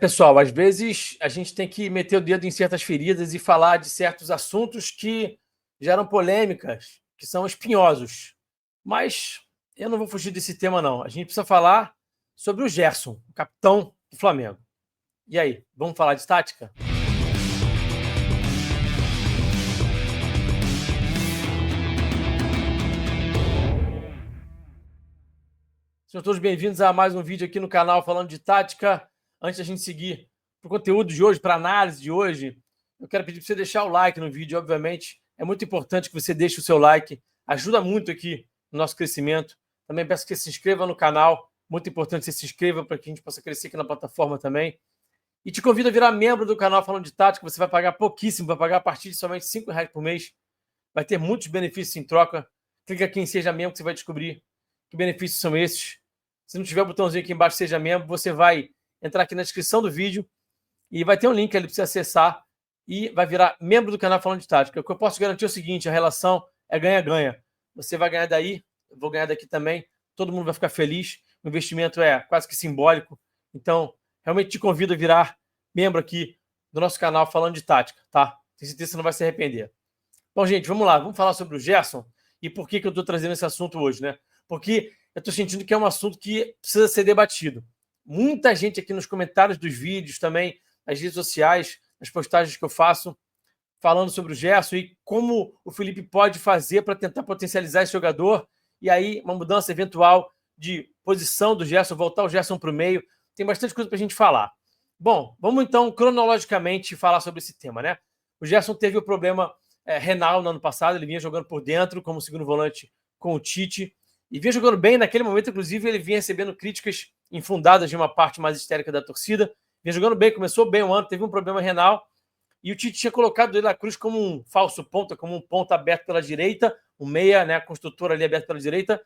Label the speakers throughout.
Speaker 1: Pessoal, às vezes a gente tem que meter o dedo em certas feridas e falar de certos assuntos que geram polêmicas, que são espinhosos. Mas eu não vou fugir desse tema, não. A gente precisa falar sobre o Gerson, o capitão do Flamengo. E aí, vamos falar de tática? Sejam todos bem-vindos a mais um vídeo aqui no canal falando de tática. Antes da gente seguir para o conteúdo de hoje, para a análise de hoje, eu quero pedir para você deixar o like no vídeo, obviamente. É muito importante que você deixe o seu like, ajuda muito aqui no nosso crescimento. Também peço que você se inscreva no canal, muito importante que você se inscreva para que a gente possa crescer aqui na plataforma também. E te convido a virar membro do canal falando de tática, você vai pagar pouquíssimo, vai pagar a partir de somente R$ 5 por mês. Vai ter muitos benefícios em troca. Clica aqui em Seja Membro que você vai descobrir que benefícios são esses. Se não tiver o botãozinho aqui embaixo, Seja Membro, você vai entrar aqui na descrição do vídeo e vai ter um link ali para você acessar e vai virar membro do canal falando de tática. O que eu posso garantir é o seguinte, a relação é ganha-ganha. Você vai ganhar daí, eu vou ganhar daqui também, todo mundo vai ficar feliz, o investimento é quase que simbólico. Então, realmente te convido a virar membro aqui do nosso canal falando de tática, tá? Tenho certeza que você não vai se arrepender. Bom, gente, vamos lá, vamos falar sobre o Gerson e por que eu estou trazendo esse assunto hoje, né? Porque eu estou sentindo que é um assunto que precisa ser debatido. Muita gente aqui nos comentários dos vídeos, também nas redes sociais, nas postagens que eu faço, falando sobre o Gerson e como o Felipe pode fazer para tentar potencializar esse jogador e aí uma mudança eventual de posição do Gerson, voltar o Gerson para o meio. Tem bastante coisa para a gente falar. Bom, vamos então cronologicamente falar sobre esse tema, né? O Gerson teve o problema renal no ano passado, ele vinha jogando por dentro como segundo volante com o Tite e vinha jogando bem. Naquele momento, inclusive, ele vinha recebendo críticas infundadas de uma parte mais histérica da torcida. Vinha jogando bem, começou bem o ano, teve um problema renal e o Tite tinha colocado o De La Cruz como um falso ponta, como um ponta aberto pela direita, um meia, né, construtor ali aberto pela direita,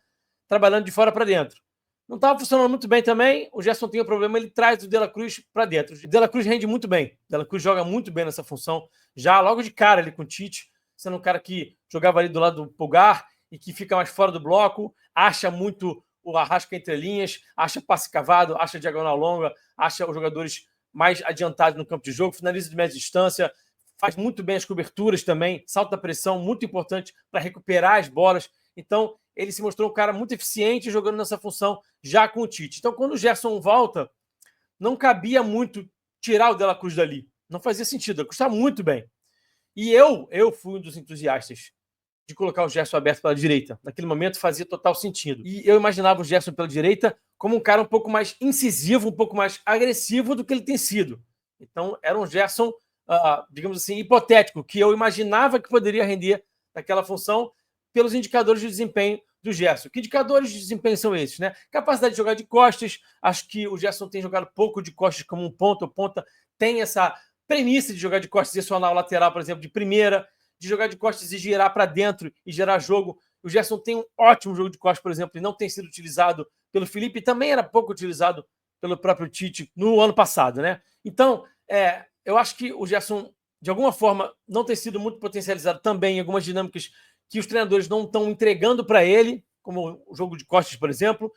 Speaker 1: trabalhando de fora para dentro. Não estava funcionando muito bem também, o Gerson tem um problema, ele traz o De La Cruz para dentro. O De La Cruz rende muito bem, o De La Cruz joga muito bem nessa função, já logo de cara ali com o Tite, sendo um cara que jogava ali do lado do Pulgar e que fica mais fora do bloco, acha muito o Arrasca entre linhas, acha passe cavado, acha diagonal longa, acha os jogadores mais adiantado no campo de jogo, finaliza de média distância, faz muito bem as coberturas também, salto da pressão, muito importante para recuperar as bolas. Então, ele se mostrou um cara muito eficiente jogando nessa função já com o Tite. Então, quando o Gerson volta, não cabia muito tirar o De La Cruz dali. Não fazia sentido, ele está muito bem. E eu fui um dos entusiastas de colocar o Gerson aberto pela direita. Naquele momento fazia total sentido. E eu imaginava o Gerson pela direita como um cara um pouco mais incisivo, um pouco mais agressivo do que ele tem sido. Então, era um Gerson, digamos assim, hipotético, que eu imaginava que poderia render naquela função pelos indicadores de desempenho do Gerson. Que indicadores de desempenho são esses, né? Capacidade de jogar de costas. Acho que o Gerson tem jogado pouco de costas como um ponta. O ponta tem essa premissa de jogar de costas e acionar o lateral, por exemplo, de primeira, de jogar de costas e girar para dentro e gerar jogo. O Gerson tem um ótimo jogo de costas, por exemplo, e não tem sido utilizado pelo Felipe, e também era pouco utilizado pelo próprio Tite no ano passado, né? Então, eu acho que o Gerson, de alguma forma, não tem sido muito potencializado também em algumas dinâmicas que os treinadores não estão entregando para ele, como o jogo de costas, por exemplo.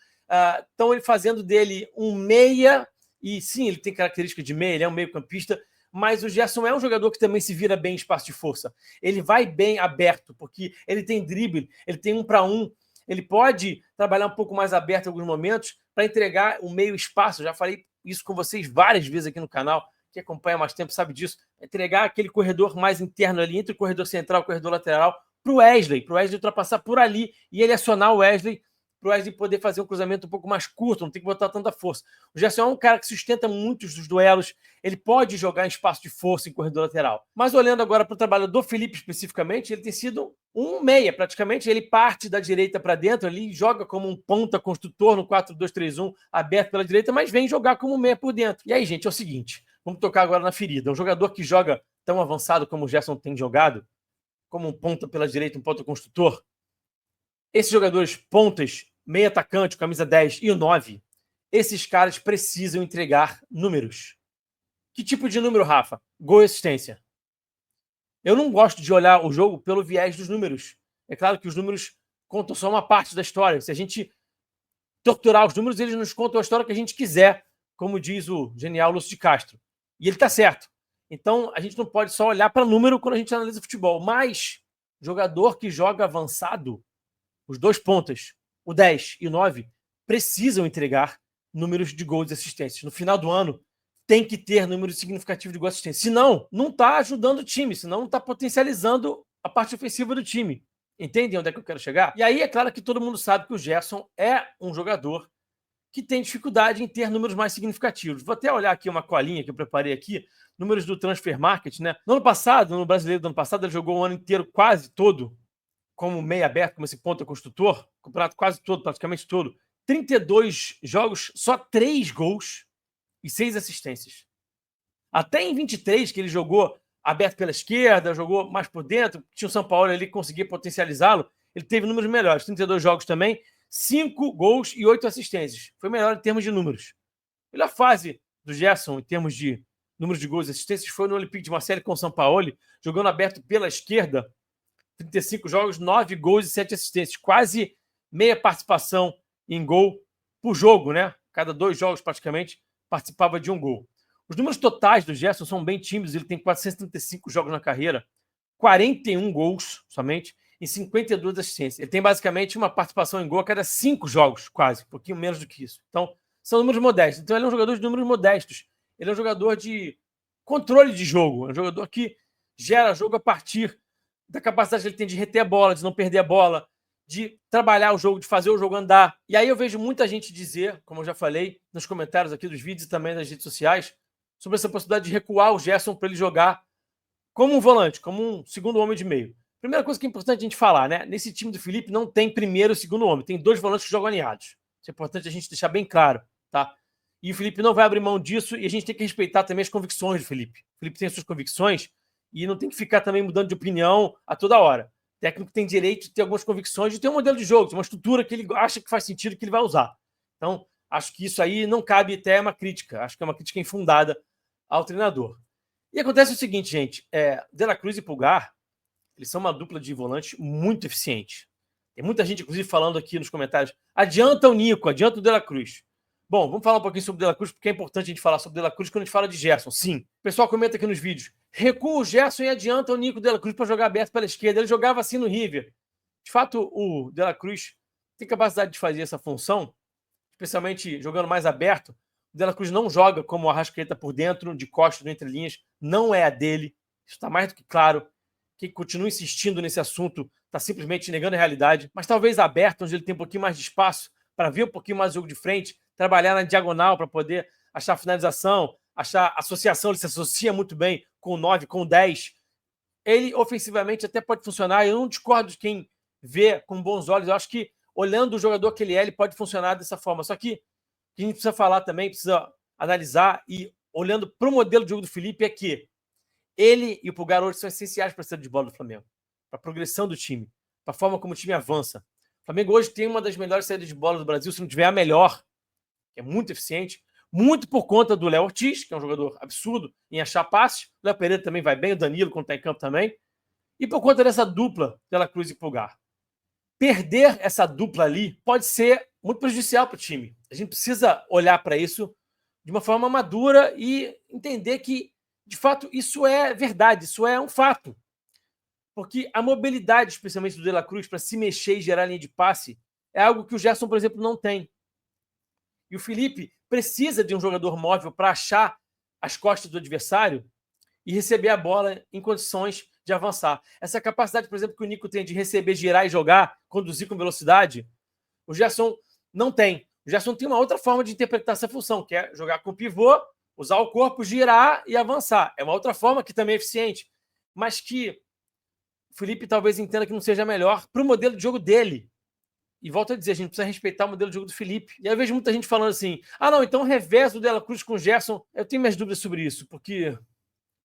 Speaker 1: Estão ele fazendo dele um meia, e sim, ele tem característica de meia, ele é um meio-campista, mas o Gerson é um jogador que também se vira bem em espaço de força. Ele vai bem aberto, porque ele tem drible, ele tem 1-1, ele pode trabalhar um pouco mais aberto em alguns momentos para entregar o meio espaço. Já falei isso com vocês várias vezes aqui no canal, que acompanha mais tempo sabe disso. Entregar aquele corredor mais interno ali, entre o corredor central e o corredor lateral, para o Wesley ultrapassar por ali e ele acionar o Wesley, para o Wesley poder fazer um cruzamento um pouco mais curto, não tem que botar tanta força. O Gerson é um cara que sustenta muitos dos duelos, ele pode jogar em espaço de força em corredor lateral. Mas olhando agora para o trabalho do Felipe especificamente, ele tem sido um meia, praticamente. Ele parte da direita para dentro, ali joga como um ponta construtor no 4-2-3-1, aberto pela direita, mas vem jogar como meia por dentro. E aí, gente, é o seguinte, vamos tocar agora na ferida. Um jogador que joga tão avançado como o Gerson tem jogado, como um ponta pela direita, um ponta construtor, esses jogadores pontas, meio atacante, camisa 10 e o 9, esses caras precisam entregar números. Que tipo de número, Rafa? Gol e assistência. Eu não gosto de olhar o jogo pelo viés dos números. É claro que os números contam só uma parte da história. Se a gente torturar os números, eles nos contam a história que a gente quiser, como diz o genial Lúcio de Castro. E ele está certo. Então, a gente não pode só olhar para número quando a gente analisa futebol. Mas, jogador que joga avançado, os 2 pontas, o 10 e o 9, precisam entregar números de gols e assistências. No final do ano, tem que ter número significativo de gols e assistências. Senão, não está ajudando o time. Senão, não está potencializando a parte ofensiva do time. Entendem onde é que eu quero chegar? E aí, é claro que todo mundo sabe que o Gerson é um jogador que tem dificuldade em ter números mais significativos. Vou até olhar aqui uma colinha que eu preparei aqui, números do Transfer Market, né? No ano passado, no Brasileiro do ano passado, ele jogou o ano inteiro quase todo como meio aberto, como esse ponta construtor, campeonato quase todo, praticamente todo. 32 jogos, só 3 gols e 6 assistências. Até em 23, que ele jogou aberto pela esquerda, jogou mais por dentro, tinha o São Paulo ali que conseguia potencializá-lo, ele teve números melhores, 32 jogos também, 5 gols e 8 assistências. Foi melhor em termos de números. A melhor fase do Gerson em termos de números de gols e assistências foi no Olympique de Marseille com o São Paulo, jogando aberto pela esquerda, 35 jogos, 9 gols e 7 assistências. Quase meia participação em gol por jogo, né? Cada 2 jogos, praticamente, participava de um gol. Os números totais do Gerson são bem tímidos. Ele tem 435 jogos na carreira, 41 gols somente e 52 assistências. Ele tem basicamente uma participação em gol a cada 5 jogos, quase, um pouquinho menos do que isso. Então, são números modestos. Então, ele é um jogador de números modestos. Ele é um jogador de controle de jogo. É um jogador que gera jogo a partir da capacidade que ele tem de reter a bola, de não perder a bola, de trabalhar o jogo, de fazer o jogo andar. E aí eu vejo muita gente dizer, como eu já falei nos comentários aqui dos vídeos e também nas redes sociais, sobre essa possibilidade de recuar o Gerson para ele jogar como um volante, como um segundo homem de meio. Primeira coisa que é importante a gente falar, né? Nesse time do Felipe não tem primeiro e segundo homem, tem 2 volantes que jogam alinhados. Isso é importante a gente deixar bem claro, tá? E o Felipe não vai abrir mão disso e a gente tem que respeitar também as convicções do Felipe. O Felipe tem as suas convicções e não tem que ficar também mudando de opinião a toda hora. O técnico tem direito de ter algumas convicções, de ter um modelo de jogo, de uma estrutura que ele acha que faz sentido, que ele vai usar. Então, acho que isso aí não cabe até uma crítica. Acho que é uma crítica infundada ao treinador. E acontece o seguinte, gente. De La Cruz e Pulgar, eles são uma dupla de volante muito eficiente. Tem muita gente, inclusive, falando aqui nos comentários, adianta o Nico, adianta o De La Cruz. Bom, vamos falar um pouquinho sobre o De La Cruz, porque é importante a gente falar sobre o De La Cruz quando a gente fala de Gerson. Sim. O pessoal comenta aqui nos vídeos. Recua o Gerson e adianta o Nico De La Cruz para jogar aberto pela esquerda. Ele jogava assim no River. De fato, o De La Cruz tem capacidade de fazer essa função, especialmente jogando mais aberto. O De La Cruz não joga como o Arrascaeta por dentro, de costas, entre linhas. Não é a dele. Isso está mais do que claro. Quem continua insistindo nesse assunto está simplesmente negando a realidade. Mas talvez aberto, onde ele tem um pouquinho mais de espaço para ver um pouquinho mais o jogo de frente, trabalhar na diagonal para poder achar a finalização, achar a associação. Ele se associa muito bem com o 9, com o 10. Ele, ofensivamente, até pode funcionar. Eu não discordo de quem vê com bons olhos. Eu acho que, olhando o jogador que ele pode funcionar dessa forma. Só que a gente precisa falar também, precisa analisar e, olhando para o modelo de jogo do Felipe, é que ele e o Pulgar hoje são essenciais para a saída de bola do Flamengo, para a progressão do time, para a forma como o time avança. O Flamengo hoje tem uma das melhores saídas de bola do Brasil, se não tiver a melhor, que é muito eficiente, muito por conta do Léo Ortiz, que é um jogador absurdo em achar passes. O Léo Pereira também vai bem, o Danilo, quando está em campo também. E por conta dessa dupla, De La Cruz e Pulgar. Perder essa dupla ali pode ser muito prejudicial para o time. A gente precisa olhar para isso de uma forma madura e entender que, de fato, isso é verdade, isso é um fato. Porque a mobilidade, especialmente do De La Cruz, para se mexer e gerar linha de passe, é algo que o Gerson, por exemplo, não tem. E o Felipe precisa de um jogador móvel para achar as costas do adversário e receber a bola em condições de avançar. Essa capacidade, por exemplo, que o Nico tem de receber, girar e jogar, conduzir com velocidade, o Gerson não tem. O Gerson tem uma outra forma de interpretar essa função, que é jogar com o pivô, usar o corpo, girar e avançar. É uma outra forma que também é eficiente, mas que o Felipe talvez entenda que não seja melhor para o modelo de jogo dele. E volto a dizer, a gente precisa respeitar o modelo de jogo do Felipe. E aí eu vejo muita gente falando assim, não, então revés do De La Cruz com o Gerson. Eu tenho minhas dúvidas sobre isso, porque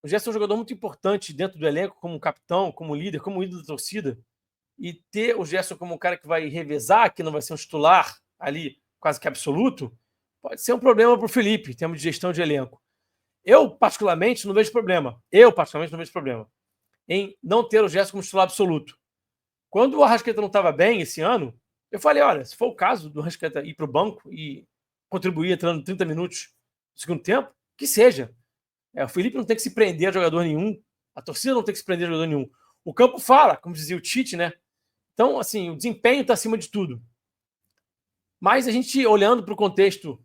Speaker 1: o Gerson é um jogador muito importante dentro do elenco, como capitão, como líder, como ídolo da torcida. E ter o Gerson como um cara que vai revezar, que não vai ser um titular ali quase que absoluto, pode ser um problema para o Felipe, em termos de gestão de elenco. Eu, particularmente, não vejo problema. Em não ter o Gerson como titular absoluto. Quando o Arrascaeta não estava bem esse ano, eu falei, olha, se for o caso do Arrascaeta ir para o banco e contribuir entrando 30 minutos no segundo tempo, que seja. O Felipe não tem que se prender a jogador nenhum, a torcida não tem que se prender a jogador nenhum. O campo fala, como dizia o Tite, né? Então, assim, o desempenho está acima de tudo. Mas a gente, olhando para o contexto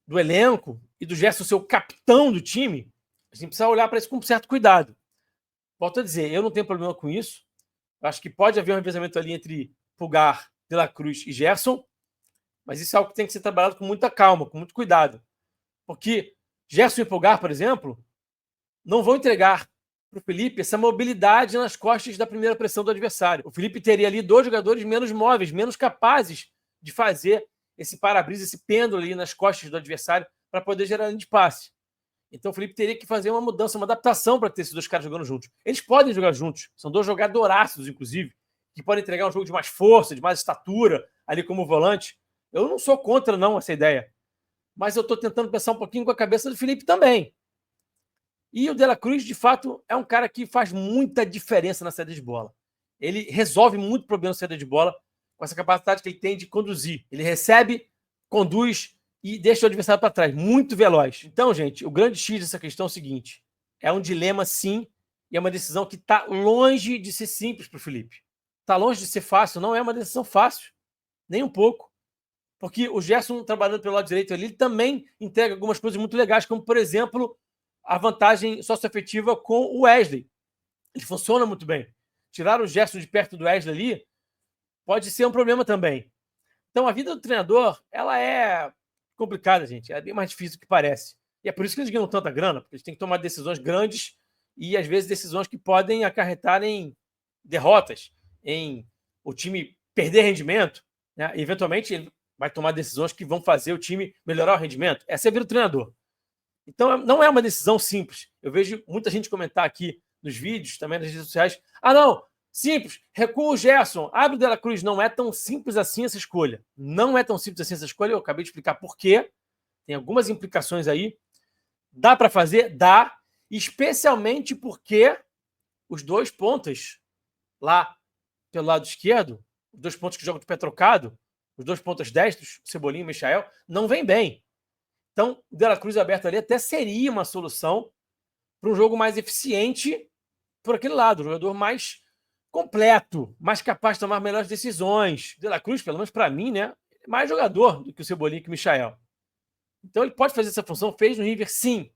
Speaker 1: do elenco e do Gerson ser o capitão do time, a gente precisa olhar para isso com certo cuidado. Volto a dizer, eu não tenho problema com isso. Eu acho que pode haver um revezamento ali entre Pulgar, De La Cruz e Gerson, mas isso é algo que tem que ser trabalhado com muita calma, com muito cuidado. Porque Gerson e Pulgar, por exemplo, não vão entregar para o Felipe essa mobilidade nas costas da primeira pressão do adversário. O Felipe teria ali 2 jogadores menos móveis, menos capazes de fazer esse para-brisa, esse pêndulo ali nas costas do adversário para poder gerar linha de passe. Então o Felipe teria que fazer uma mudança, uma adaptação para ter esses 2 caras jogando juntos. Eles podem jogar juntos, são 2 jogadoraços, inclusive, que podem entregar um jogo de mais força, de mais estatura, ali como volante. Eu não sou contra, não, essa ideia. Mas eu estou tentando pensar um pouquinho com a cabeça do Felipe também. E o De La Cruz, de fato, é um cara que faz muita diferença na saída de bola. Ele resolve muito problema na saída de bola com essa capacidade que ele tem de conduzir. Ele recebe, conduz e deixa o adversário para trás. Muito veloz. Então, gente, o grande X dessa questão é o seguinte. É um dilema, sim, e é uma decisão que está longe de ser simples para o Felipe. Está longe de ser fácil. Não é uma decisão fácil. Nem um pouco. Porque o Gerson, trabalhando pelo lado direito ali, ele também entrega algumas coisas muito legais, como, por exemplo, a vantagem socioafetiva com o Wesley. Ele funciona muito bem. Tirar o Gerson de perto do Wesley ali pode ser um problema também. Então, a vida do treinador, ela é complicada, gente. É bem mais difícil do que parece. E é por isso que eles ganham tanta grana, porque eles têm que tomar decisões grandes e, às vezes, decisões que podem acarretar em derrotas, em o time perder rendimento, né? E, eventualmente, ele vai tomar decisões que vão fazer o time melhorar o rendimento. Essa é a vida do treinador. Então, não é uma decisão simples. Eu vejo muita gente comentar aqui nos vídeos, também nas redes sociais. Ah, não, simples, recua o Gerson, abre o De La Cruz. Não é tão simples assim essa escolha. Não é tão simples assim essa escolha. Eu acabei de explicar por quê. Tem algumas implicações aí. Dá para fazer? Dá. Especialmente porque os 2 pontas lá pelo lado esquerdo, os 2 pontos que jogam de pé trocado, os 2 pontas destros, Cebolinha e Michael, não vem bem. Então, o De La Cruz aberto ali até seria uma solução para um jogo mais eficiente por aquele lado, um jogador mais completo, mais capaz de tomar melhores decisões. De La Cruz, pelo menos para mim, né, é mais jogador do que o Cebolinha e o Michael. Então ele pode fazer essa função, fez no River, sim.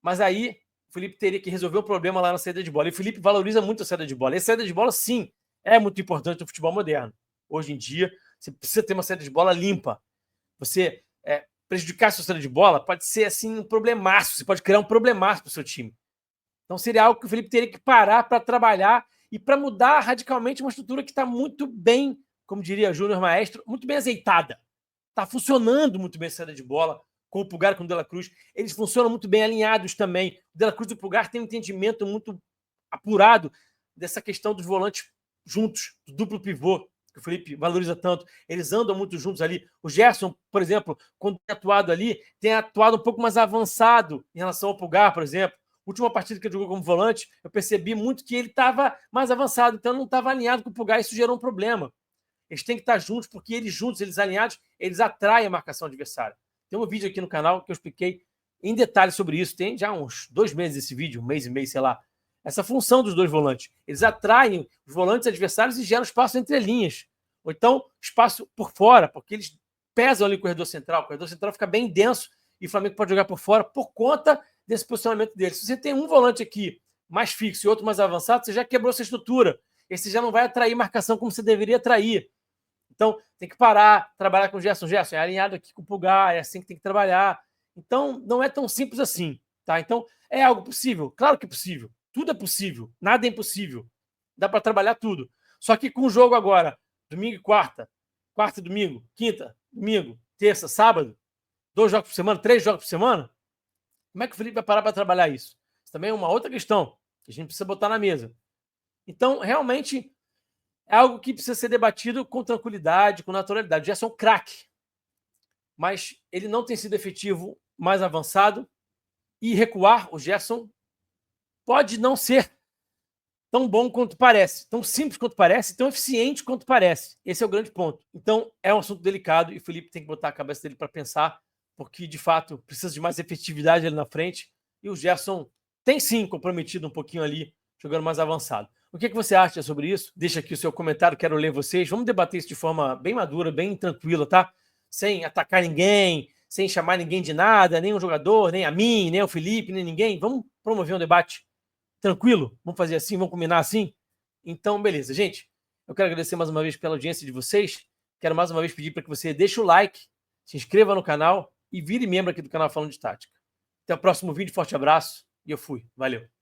Speaker 1: Mas aí o Felipe teria que resolver um problema lá na saída de bola. E o Felipe valoriza muito a saída de bola. E a saída de bola, sim, é muito importante no futebol moderno. Hoje em dia, você precisa ter uma saída de bola limpa. Você prejudicar a sua saída de bola pode ser assim um problemaço. Você pode criar um problemaço para o seu time. Então seria algo que o Felipe teria que parar para trabalhar e para mudar radicalmente uma estrutura que está muito bem, como diria Júnior Maestro, muito bem azeitada. Está funcionando muito bem a saída de bola com o Pulgar e com o De La Cruz. Eles funcionam muito bem alinhados também. O De La Cruz e o Pulgar têm um entendimento muito apurado dessa questão dos volantes juntos, do duplo pivô, que o Felipe valoriza tanto. Eles andam muito juntos ali. O Gerson, por exemplo, quando tem atuado ali, tem atuado um pouco mais avançado em relação ao Pulgar, por exemplo. Última partida que ele jogou como volante, eu percebi muito que ele estava mais avançado, então não estava alinhado com o Pulgar, isso gerou um problema. Eles têm que estar juntos, porque eles juntos, eles alinhados, eles atraem a marcação adversária. Tem um vídeo aqui no canal que eu expliquei em detalhes sobre isso. Tem já uns 2 meses esse vídeo, 1 mês e meio, sei lá. Essa função dos 2 volantes. Eles atraem os volantes adversários e geram espaço entre linhas. Ou então, espaço por fora, porque eles pesam ali o corredor central. O corredor central fica bem denso e o Flamengo pode jogar por fora por conta desse posicionamento dele. Se você tem um volante aqui mais fixo e outro mais avançado, você já quebrou essa estrutura. Esse já não vai atrair marcação como você deveria atrair. Então, tem que parar, trabalhar com o Gerson. Gerson, é alinhado aqui com o Pulgar, é assim que tem que trabalhar. Então, não é tão simples assim, tá? Então, é algo possível? Claro que é possível. Tudo é possível. Nada é impossível. Dá para trabalhar tudo. Só que com o jogo agora, domingo e quarta, quarta e domingo, quinta, domingo, terça, sábado, 2 jogos por semana, 3 jogos por semana, como é que o Felipe vai parar para trabalhar isso? Isso também é uma outra questão que a gente precisa botar na mesa. Então, realmente, é algo que precisa ser debatido com tranquilidade, com naturalidade. O Gerson é um craque, mas ele não tem sido efetivo mais avançado e recuar o Gerson pode não ser tão bom quanto parece, tão simples quanto parece, tão eficiente quanto parece. Esse é o grande ponto. Então, é um assunto delicado e o Felipe tem que botar a cabeça dele para pensar porque de fato precisa de mais efetividade ali na frente, e o Gerson tem sim comprometido um pouquinho ali, jogando mais avançado. O que você acha sobre isso? Deixa aqui o seu comentário, quero ler vocês. Vamos debater isso de forma bem madura, bem tranquila, tá? Sem atacar ninguém, sem chamar ninguém de nada, nem o jogador, nem a mim, nem o Felipe, nem ninguém. Vamos promover um debate tranquilo? Vamos fazer assim? Vamos combinar assim? Então, beleza. Gente, eu quero agradecer mais uma vez pela audiência de vocês. Quero mais uma vez pedir para que você deixe o like, se inscreva no canal e vire membro aqui do canal Falando de Tática. Até o próximo vídeo, forte abraço e eu fui. Valeu.